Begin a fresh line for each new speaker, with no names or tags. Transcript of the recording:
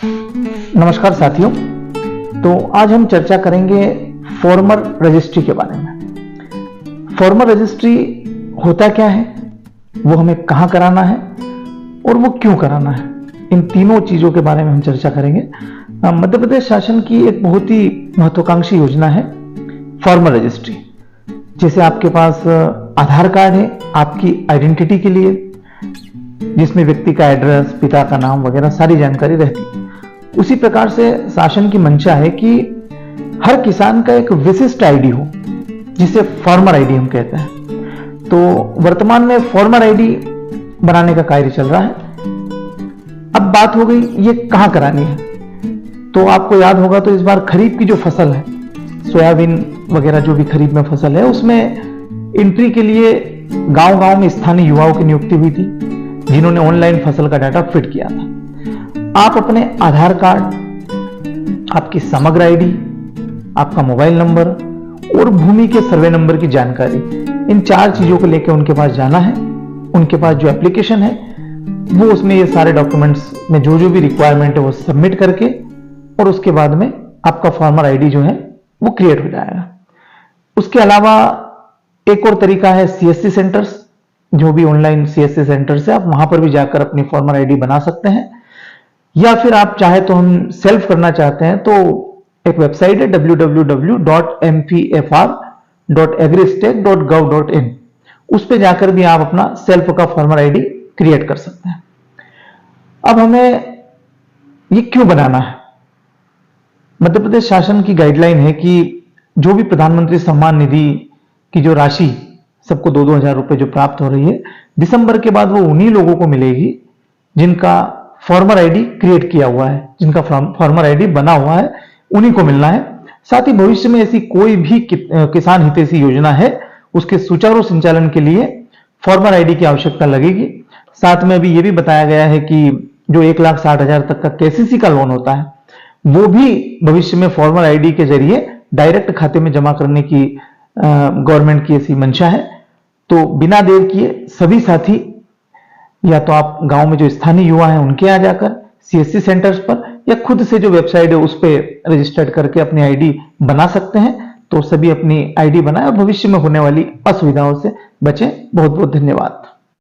नमस्कार साथियों। तो आज हम चर्चा करेंगे फॉर्मर रजिस्ट्री के बारे में। फॉर्मर रजिस्ट्री होता क्या है, वो हमें कहां कराना है और वो क्यों कराना है, इन तीनों चीजों के बारे में हम चर्चा करेंगे। मध्य प्रदेश शासन की एक बहुत ही महत्वाकांक्षी योजना है फॉर्मर रजिस्ट्री। जैसे आपके पास आधार कार्ड है आपकी आइडेंटिटी के लिए, जिसमें व्यक्ति का एड्रेस, पिता का नाम वगैरह सारी जानकारी रहती है, उसी प्रकार से शासन की मंशा है कि हर किसान का एक विशिष्ट आईडी हो, जिसे फॉर्मर आईडी हम कहते हैं। तो वर्तमान में फॉर्मर आईडी बनाने का कार्य चल रहा है। अब बात हो गई ये कहां करानी है, तो आपको याद होगा तो इस बार खरीफ की जो फसल है, सोयाबीन वगैरह जो भी खरीफ में फसल है, उसमें एंट्री के लिए गांव-गांव में स्थानीय युवाओं की नियुक्ति हुई थी, जिन्होंने ऑनलाइन फसल का डाटा फिट किया था। आप अपने आधार कार्ड, आपकी समग्र आईडी, आपका मोबाइल नंबर और भूमि के सर्वे नंबर की जानकारी, इन 4 चीजों को लेकर उनके पास जाना है। उनके पास जो एप्लीकेशन है वो, उसमें ये सारे डॉक्यूमेंट्स में जो जो भी रिक्वायरमेंट है वो सबमिट करके, और उसके बाद में आपका फॉर्मर आईडी जो है वो क्रिएट हो जाएगा। उसके अलावा एक और तरीका है सीएससी सेंटर्स, जो भी ऑनलाइन सीएससी सेंटर्स है, आप वहां पर भी जाकर अपनी फॉर्मर आईडी बना सकते हैं। या फिर आप चाहे तो, हम सेल्फ करना चाहते हैं तो एक वेबसाइट है www.mpfr.agristate.gov.in, उस पे जाकर भी आप अपना सेल्फ का फॉर्मर आईडी क्रिएट कर सकते हैं। अब हमें ये क्यों बनाना है? मध्य प्रदेश शासन की गाइडलाइन है कि जो भी प्रधानमंत्री सम्मान निधि की जो राशि सबको 2-2 हजार रुपए जो प्राप्त हो रही है, दिसंबर के बाद वो उन्हीं लोगों को मिलेगी जिनका फॉर्मर आईडी क्रिएट किया हुआ है, जिनका फॉर्मर आईडी बना हुआ है, उन्हीं को मिलना है। साथ ही भविष्य में ऐसी कोई भी किसान हितैषी योजना है, उसके सुचारू संचालन के लिए फॉर्मर आईडी की आवश्यकता लगेगी। साथ में अभी ये भी बताया गया है कि जो 1,60,000 तक का केसीसी का लोन होता है, वो भी भविष्य में फॉर्मर आईडी के जरिए डायरेक्ट खाते में जमा करने की गवर्नमेंट की ऐसी मंशा है। तो बिना देर किए सभी साथी, या तो आप गांव में जो स्थानीय युवा हैं उनके यहाँ जाकर सीएससी सेंटर्स पर, या खुद से जो वेबसाइट है उस पर रजिस्टर्ड करके अपनी आईडी बना सकते हैं। तो सभी अपनी आईडी बनाएं और भविष्य में होने वाली असुविधाओं से बचें। बहुत बहुत धन्यवाद।